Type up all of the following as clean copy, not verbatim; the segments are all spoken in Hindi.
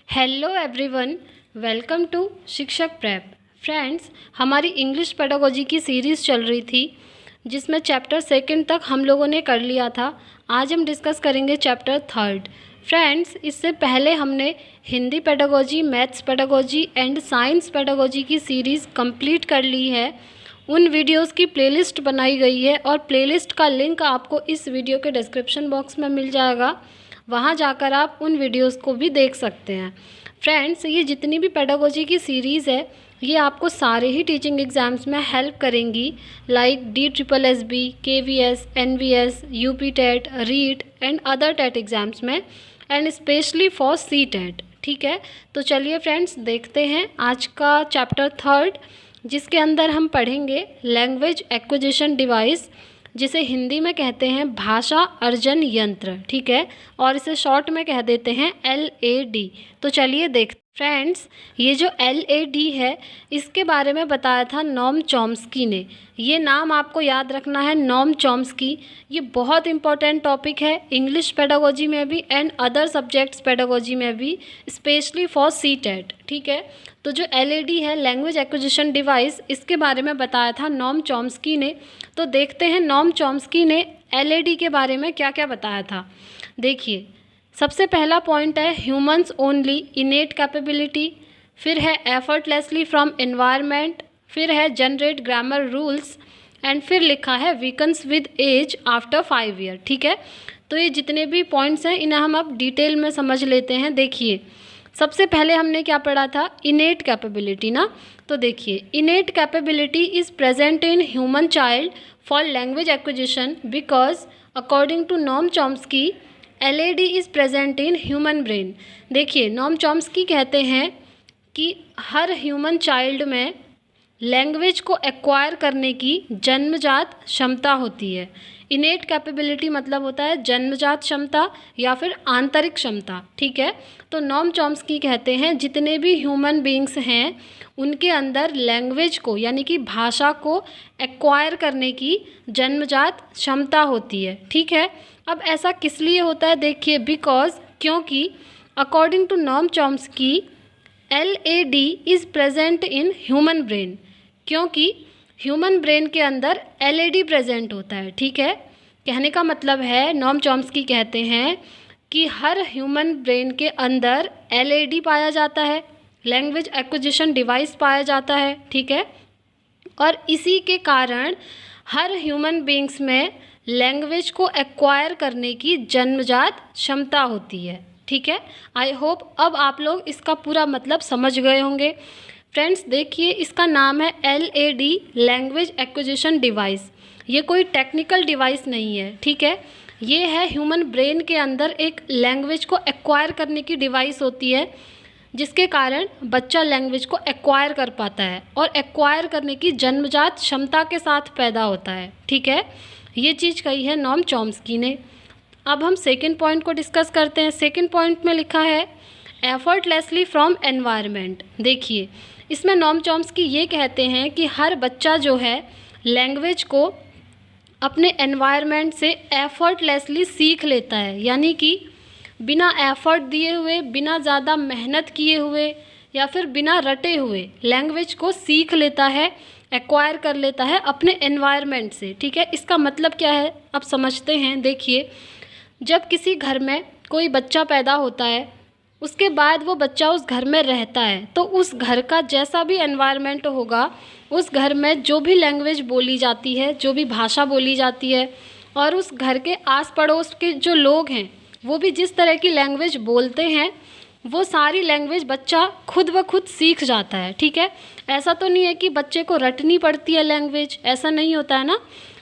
हेलो एवरीवन, वेलकम टू शिक्षक प्रेप। फ्रेंड्स, हमारी इंग्लिश पेडागोजी की सीरीज़ चल रही थी जिसमें चैप्टर सेकंड तक हम लोगों ने कर लिया था। आज हम डिस्कस करेंगे चैप्टर थर्ड। फ्रेंड्स, इससे पहले हमने Hindi pedagogy, maths pedagogy and science pedagogy की सीरीज़ कंप्लीट कर ली है। उन वीडियोस की प्लेलिस्ट बनाई गई है और प्लेलिस्ट का लिंक आपको इस वीडियो के डिस्क्रिप्शन बॉक्स में मिल जाएगा। वहाँ जाकर आप उन वीडियोस को भी देख सकते हैं। फ्रेंड्स, ये जितनी भी पेडागोजी की सीरीज़ है ये आपको सारे ही टीचिंग एग्ज़ाम्स में हेल्प करेंगी, like DSSB, KVS, NVS, UP TET, REET and other TET exams में, एंड स्पेशली फॉर CTET। ठीक है, तो चलिए फ्रेंड्स देखते हैं आज का चैप्टर थर्ड, जिसके अंदर हम पढ़ेंगे लैंग्वेज एक्विजिशन डिवाइस, जिसे हिंदी में कहते हैं भाषा अर्जन यंत्र। ठीक है, और इसे शॉर्ट में कह देते हैं LAD। तो चलिए देखते। फ्रेंड्स, ये जो LAD है इसके बारे में बताया था नोम चॉम्स्की ने। ये नाम आपको याद रखना है, नोम चॉम्स्की। ये बहुत इंपॉर्टेंट टॉपिक है इंग्लिश पेडागोजी में भी एंड अदर सब्जेक्ट्स पेडागोजी में भी, स्पेशली फॉर CTET। ठीक है, तो जो LAD है लैंग्वेज एक्विजिशन डिवाइस, इसके बारे में बताया था नोम चॉम्स्की ने। तो देखते हैं नोम चॉम्स्की ने LAD के बारे में क्या क्या बताया था। देखिए, सबसे पहला पॉइंट है ह्यूमंस ओनली इनेट कैपेबिलिटी, फिर है एफर्टलेसली फ्रॉम एनवायरनमेंट, फिर है जनरेट ग्रामर रूल्स, एंड फिर लिखा है weakens with age after 5 year. ठीक है, तो ये जितने भी पॉइंट्स हैं इन्हें हम अब डिटेल में समझ लेते हैं। देखिए, सबसे पहले हमने क्या पढ़ा था, इनेट कैपेबिलिटी ना। तो देखिए, innate capability is present in human child for language acquisition because according to Noam Chomsky LAD is present in human brain. देखिए, नोम चॉम्स्की कहते हैं कि हर ह्यूमन चाइल्ड में लैंग्वेज को एक्वायर करने की जन्मजात क्षमता होती है। इनेट कैपेबिलिटी मतलब होता है जन्मजात क्षमता या फिर आंतरिक क्षमता। ठीक है, तो नोम चॉम्स्की कहते हैं जितने भी ह्यूमन बीइंग्स हैं उनके अंदर लैंग्वेज को यानी कि भाषा को एक्वायर करने की जन्मजात क्षमता होती है। ठीक है, अब ऐसा किस लिए होता है, देखिए, क्योंकि according to Noam Chomsky LAD is present in human brain, क्योंकि ह्यूमन ब्रेन के अंदर LAD प्रेजेंट होता है। ठीक है, कहने का मतलब है नोम चॉम्स्की कहते हैं कि हर ह्यूमन ब्रेन के अंदर LAD पाया जाता है, लैंग्वेज एक्विजिशन डिवाइस पाया जाता है। ठीक है, और इसी के कारण हर ह्यूमन बीइंग्स में लैंग्वेज को एक्वायर करने की जन्मजात क्षमता होती है। ठीक है, आई होप अब आप लोग इसका पूरा मतलब समझ गए होंगे। फ्रेंड्स, देखिए, इसका नाम है LAD, लैंग्वेज एक्विजिशन डिवाइस। ये कोई टेक्निकल डिवाइस नहीं है। ठीक है, ये है ह्यूमन ब्रेन के अंदर एक लैंग्वेज को एक्वायर करने की डिवाइस होती है, जिसके कारण बच्चा लैंग्वेज को एक्वायर कर पाता है और एक्वायर करने की जन्मजात क्षमता के साथ पैदा होता है। ठीक है, ये चीज़ कही है नोम चॉम्स्की ने। अब हम सेकंड पॉइंट को डिस्कस करते हैं। सेकंड पॉइंट में लिखा है एफर्टलेसली फ्रॉम एनवायरनमेंट। देखिए, इसमें नोम चॉम्स्की ये कहते हैं कि हर बच्चा जो है लैंग्वेज को अपने एनवायरनमेंट से एफर्टलेसली सीख लेता है, यानी कि बिना एफर्ट दिए हुए, बिना ज़्यादा मेहनत किए हुए या फिर बिना रटे हुए लैंग्वेज को सीख लेता है, एक्वायर कर लेता है अपने एनवायरनमेंट से। ठीक है, इसका मतलब क्या है अब समझते हैं। देखिए, जब किसी घर में कोई बच्चा पैदा होता है, उसके बाद वो बच्चा उस घर में रहता है, तो उस घर का जैसा भी एनवायरनमेंट होगा, उस घर में जो भी लैंग्वेज बोली जाती है, जो भी भाषा बोली जाती है, और उस घर के आस पड़ोस के जो लोग हैं वो भी जिस तरह की लैंग्वेज बोलते हैं, वो सारी लैंग्वेज बच्चा खुद ब खुद सीख जाता है। ठीक है, ऐसा तो नहीं है कि बच्चे को रटनी पड़ती है लैंग्वेज, ऐसा नहीं होता है ना।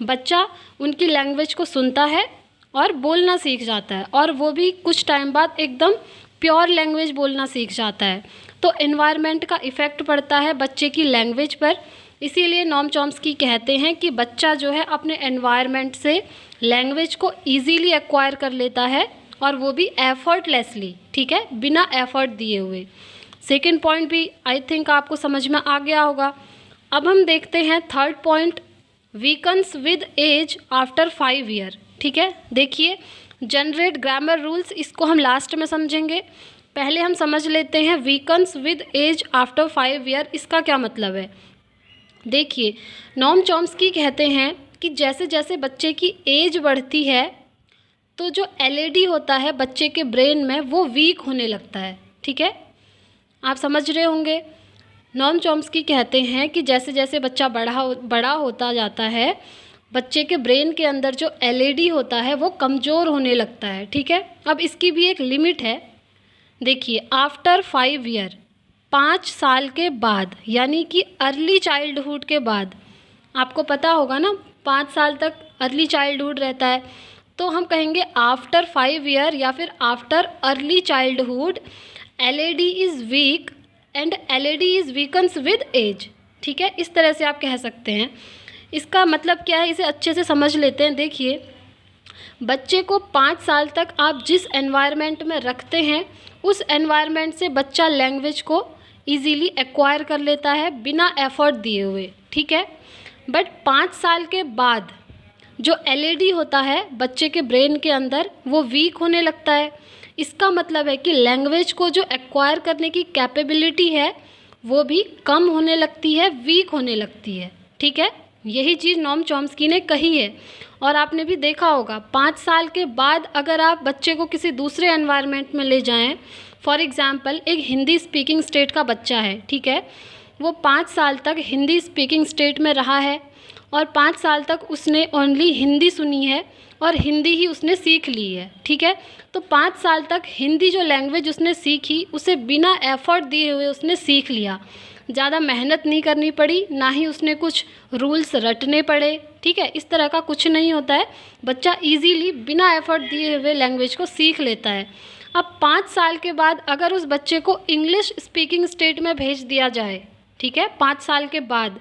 बच्चा उनकी लैंग्वेज को सुनता है और बोलना सीख जाता है, और वो भी कुछ टाइम बाद एकदम प्योर लैंग्वेज बोलना सीख जाता है। तो एनवायरनमेंट का इफ़ेक्ट पड़ता है बच्चे की लैंग्वेज पर। इसीलिए नोम चॉम्स्की कहते हैं कि बच्चा जो है अपने एनवायरनमेंट से लैंग्वेज को ईजीली एक्वायर कर लेता है, और वो भी एफर्टलेसली। ठीक है, बिना एफर्ट दिए हुए। सेकंड पॉइंट भी आई थिंक आपको समझ में आ गया होगा। अब हम देखते हैं third point, weakens with age after 5 year. ठीक है, देखिए, जनरेट ग्रामर रूल्स, इसको हम लास्ट में समझेंगे। पहले हम समझ लेते हैं weakens with age after 5 year, इसका क्या मतलब है। देखिए, नोम चॉम्स्की कहते हैं कि जैसे जैसे बच्चे की एज बढ़ती है तो जो एलएडी होता है बच्चे के ब्रेन में वो वीक होने लगता है। ठीक है, आप समझ रहे होंगे। नोम चॉम्स्की कहते हैं कि जैसे जैसे बच्चा बड़ा होता जाता है, बच्चे के ब्रेन के अंदर जो एलएडी होता है वो कमज़ोर होने लगता है। ठीक है, अब इसकी भी एक लिमिट है। देखिए, आफ्टर 5 ईयर, 5 साल के बाद, यानी कि अर्ली चाइल्डहुड के बाद, आपको पता होगा ना 5 साल तक अर्ली चाइल्डहुड रहता है, तो हम कहेंगे आफ्टर 5 ईयर या फिर after early childhood LAD is weak and LAD is weakens with age. ठीक है, इस तरह से आप कह सकते हैं। इसका मतलब क्या है, इसे अच्छे से समझ लेते हैं। देखिए, बच्चे को 5 साल तक आप जिस एनवायरनमेंट में रखते हैं उस एनवायरनमेंट से बच्चा लैंग्वेज को इजीली एक्वायर कर लेता है बिना एफर्ट दिए हुए। ठीक है, बट 5 साल के बाद जो एलएडी होता है बच्चे के ब्रेन के अंदर वो वीक होने लगता है। इसका मतलब है कि लैंग्वेज को जो एक्वायर करने की कैपेबिलिटी है वो भी कम होने लगती है, वीक होने लगती है। ठीक है, यही चीज़ नोम चॉम्स्की ने कही है। और आपने भी देखा होगा 5 साल के बाद अगर आप बच्चे को किसी दूसरे एनवायरनमेंट में ले जाएं, फॉर एग्ज़ाम्पल एक हिंदी स्पीकिंग स्टेट का बच्चा है, ठीक है, वो 5 साल तक हिंदी स्पीकिंग स्टेट में रहा है और 5 साल तक उसने ओनली हिंदी सुनी है और हिंदी ही उसने सीख ली है। ठीक है, तो 5 साल तक हिंदी जो लैंग्वेज उसने सीखी उसे बिना एफर्ट दिए हुए उसने सीख लिया। ज़्यादा मेहनत नहीं करनी पड़ी, ना ही उसने कुछ रूल्स रटने पड़े। ठीक है, इस तरह का कुछ नहीं होता है, बच्चा इजीली बिना एफर्ट दिए हुए लैंग्वेज को सीख लेता है। अब 5 साल के बाद अगर उस बच्चे को इंग्लिश स्पीकिंग स्टेट में भेज दिया जाए, ठीक है, 5 साल के बाद,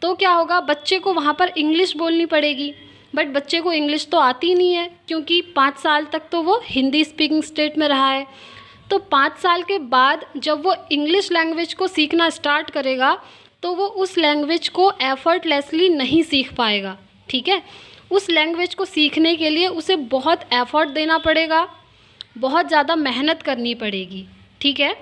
तो क्या होगा, बच्चे को वहाँ पर इंग्लिश बोलनी पड़ेगी। बट बच्चे को इंग्लिश तो आती नहीं है क्योंकि 5 साल तक तो वो हिंदी स्पीकिंग स्टेट में रहा है। तो 5 साल के बाद जब वो इंग्लिश लैंग्वेज को सीखना स्टार्ट करेगा तो वो उस लैंग्वेज को एफर्टलेसली नहीं सीख पाएगा। ठीक है, उस लैंग्वेज को सीखने के लिए उसे बहुत एफर्ट देना पड़ेगा, बहुत ज़्यादा मेहनत करनी पड़ेगी। ठीक है,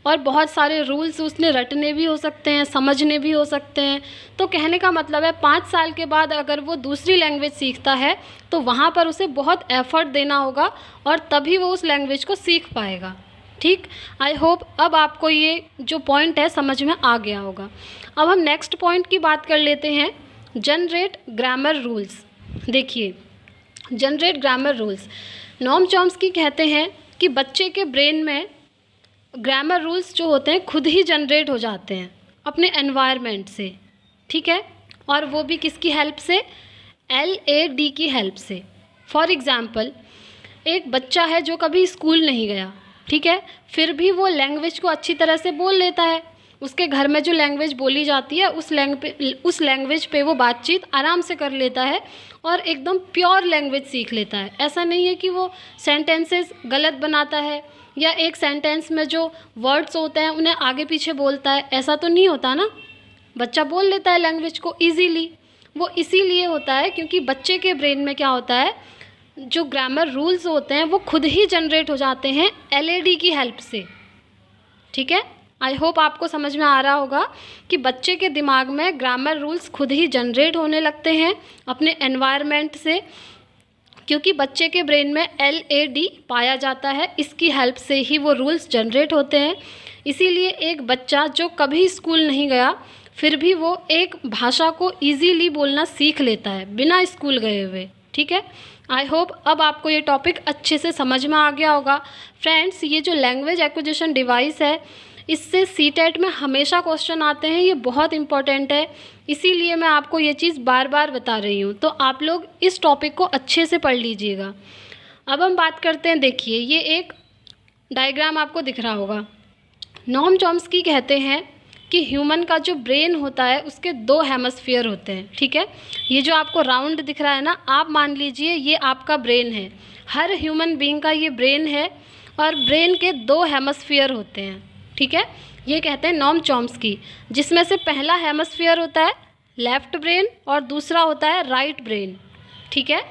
और बहुत सारे रूल्स उसने रटने भी हो सकते हैं, समझने भी हो सकते हैं। तो कहने का मतलब है 5 साल के बाद अगर वो दूसरी लैंग्वेज सीखता है तो वहाँ पर उसे बहुत एफर्ट देना होगा और तभी वो उस लैंग्वेज को सीख पाएगा। ठीक, आई होप अब आपको ये जो पॉइंट है समझ में आ गया होगा। अब हम नेक्स्ट पॉइंट की बात कर लेते हैं, जनरेट ग्रामर रूल्स। देखिए, जनरेट ग्रामर रूल्स, नोम चॉम्स्की कहते हैं कि बच्चे के ब्रेन में ग्रामर रूल्स जो होते हैं खुद ही जनरेट हो जाते हैं अपने एनवायरनमेंट से। ठीक है, और वो भी किसकी हेल्प से, LAD की हेल्प से। फॉर एग्ज़ाम्पल, एक बच्चा है जो कभी स्कूल नहीं गया, ठीक है, फिर भी वो लैंग्वेज को अच्छी तरह से बोल लेता है। उसके घर में जो लैंग्वेज बोली जाती है उस लैंग्वेज पे वो बातचीत आराम से कर लेता है और एकदम प्योर लैंग्वेज सीख लेता है। ऐसा नहीं है कि वो सेंटेंसेस गलत बनाता है या एक सेंटेंस में जो वर्ड्स होते हैं उन्हें आगे पीछे बोलता है, ऐसा तो नहीं होता ना। बच्चा बोल लेता है लैंग्वेज को ईजीली। वो इसीलिए होता है क्योंकि बच्चे के ब्रेन में क्या होता है, जो ग्रामर रूल्स होते हैं वो खुद ही जनरेट हो जाते हैं LAD की हेल्प से। ठीक है, आई होप आपको समझ में आ रहा होगा कि बच्चे के दिमाग में ग्रामर रूल्स खुद ही जनरेट होने लगते हैं अपने एनवायरनमेंट से, क्योंकि बच्चे के ब्रेन में LAD पाया जाता है, इसकी हेल्प से ही वो रूल्स जनरेट होते हैं। इसीलिए एक बच्चा जो कभी स्कूल नहीं गया फिर भी वो एक भाषा को इजीली बोलना सीख लेता है बिना स्कूल गए हुए। ठीक है, आई होप अब आपको ये टॉपिक अच्छे से समझ में आ गया होगा। फ्रेंड्स, ये जो लैंग्वेज एक्विजिशन डिवाइस है इससे CTET में हमेशा क्वेश्चन आते हैं, ये बहुत इंपॉर्टेंट है, इसीलिए मैं आपको ये चीज़ बार बार बता रही हूँ। तो आप लोग इस टॉपिक को अच्छे से पढ़ लीजिएगा। अब हम बात करते हैं, देखिए ये एक डायग्राम आपको दिख रहा होगा। नोम चॉम्स्की कहते हैं कि ह्यूमन का जो ब्रेन होता है उसके 2 हेमस्फीयर होते हैं। ठीक है, ये जो आपको राउंड दिख रहा है ना, आप मान लीजिए ये आपका ब्रेन है। हर ह्यूमन बीइंग का ये ब्रेन है और ब्रेन के 2 हेमस्फीयर होते हैं। ठीक है, ये कहते हैं नोम चॉम्स्की, जिसमें से पहला हेमस्फीयर होता है लेफ़्ट ब्रेन और दूसरा होता है राइट ब्रेन। ठीक है,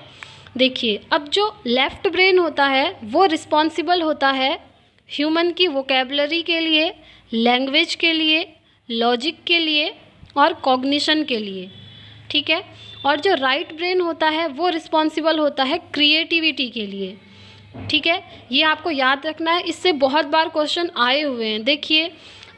देखिए अब जो लेफ़्ट ब्रेन होता है वो रिस्पॉन्सिबल होता है ह्यूमन की वोकेबलरी के लिए, लैंग्वेज के लिए, लॉजिक के लिए और कॉग्निशन के लिए, ठीक है। और जो राइट ब्रेन होता है वो रिस्पॉन्सिबल होता है क्रिएटिविटी के लिए, ठीक है। ये आपको याद रखना है, इससे बहुत बार क्वेश्चन आए हुए हैं। देखिए,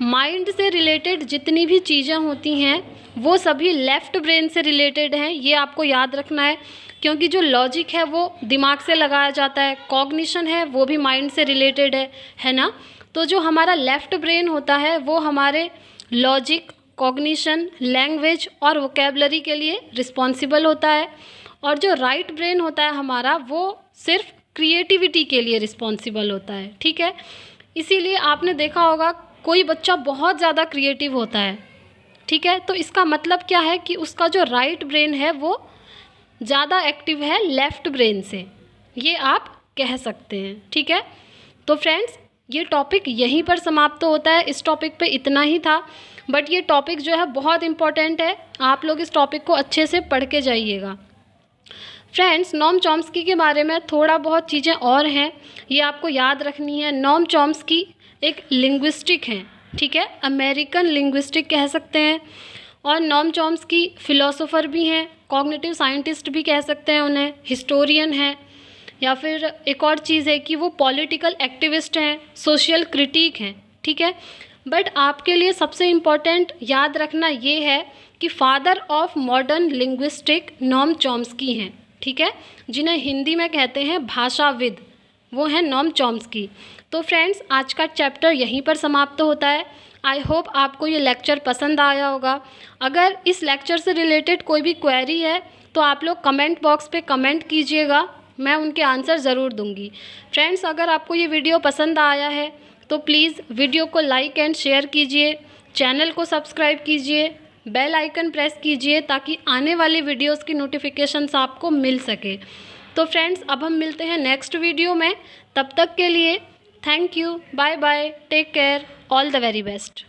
माइंड से रिलेटेड जितनी भी चीज़ें होती हैं वो सभी लेफ़्ट ब्रेन से रिलेटेड हैं, ये आपको याद रखना है, क्योंकि जो लॉजिक है वो दिमाग से लगाया जाता है, कॉग्निशन है वो भी माइंड से रिलेटेड है ना। तो जो हमारा लेफ़्ट ब्रेन होता है वो हमारे लॉजिक, कॉग्निशन, लैंग्वेज और वोकेबलरी के लिए रिस्पॉन्सिबल होता है, और जो राइट ब्रेन होता है हमारा वो सिर्फ क्रिएटिविटी के लिए रिस्पॉन्सिबल होता है, ठीक है। इसीलिए आपने देखा होगा कोई बच्चा बहुत ज़्यादा क्रिएटिव होता है, ठीक है, तो इसका मतलब क्या है कि उसका जो राइट ब्रेन है वो ज़्यादा एक्टिव है लेफ़्ट ब्रेन से, ये आप कह सकते हैं, ठीक है। तो फ्रेंड्स, ये टॉपिक यहीं पर समाप्त होता है। इस टॉपिक पे इतना ही था, बट ये टॉपिक जो है बहुत इम्पॉर्टेंट है, आप लोग इस टॉपिक को अच्छे से पढ़ के जाइएगा। फ्रेंड्स, नोम चॉम्स्की के बारे में थोड़ा बहुत चीज़ें और हैं, ये आपको याद रखनी है। नोम चॉम्स्की एक लिंग्विस्टिक हैं, ठीक है, अमेरिकन लिंग्विस्टिक कह सकते हैं, और नोम चॉम्स्की फ़िलोसोफ़र भी हैं, कॉग्निटिव साइंटिस्ट भी कह सकते हैं उन्हें, हिस्टोरियन हैं, या फिर एक और चीज़ है कि वो पॉलिटिकल एक्टिविस्ट हैं, सोशल क्रिटिक हैं, ठीक है। बट आपके लिए सबसे इम्पॉर्टेंट याद रखना ये है कि father of modern linguistic Noam Chomsky हैं, ठीक है, जिन्हें हिंदी में कहते हैं भाषाविद, वो हैं नोम चॉम्स्की। तो फ्रेंड्स, आज का चैप्टर यहीं पर समाप्त होता है। आई होप आपको ये लेक्चर पसंद आया होगा। अगर इस लेक्चर से रिलेटेड कोई भी क्वेरी है तो आप लोग कमेंट बॉक्स पे कमेंट कीजिएगा, मैं उनके आंसर ज़रूर दूंगी। फ्रेंड्स, अगर आपको ये वीडियो पसंद आया है तो प्लीज़ वीडियो को लाइक एंड शेयर कीजिए, चैनल को सब्सक्राइब कीजिए, बेल आइकन प्रेस कीजिए ताकि आने वाली वीडियोस की नोटिफिकेशंस आपको मिल सके। तो फ्रेंड्स, अब हम मिलते हैं नेक्स्ट वीडियो में, तब तक के लिए thank you, bye bye, take care, all the very best.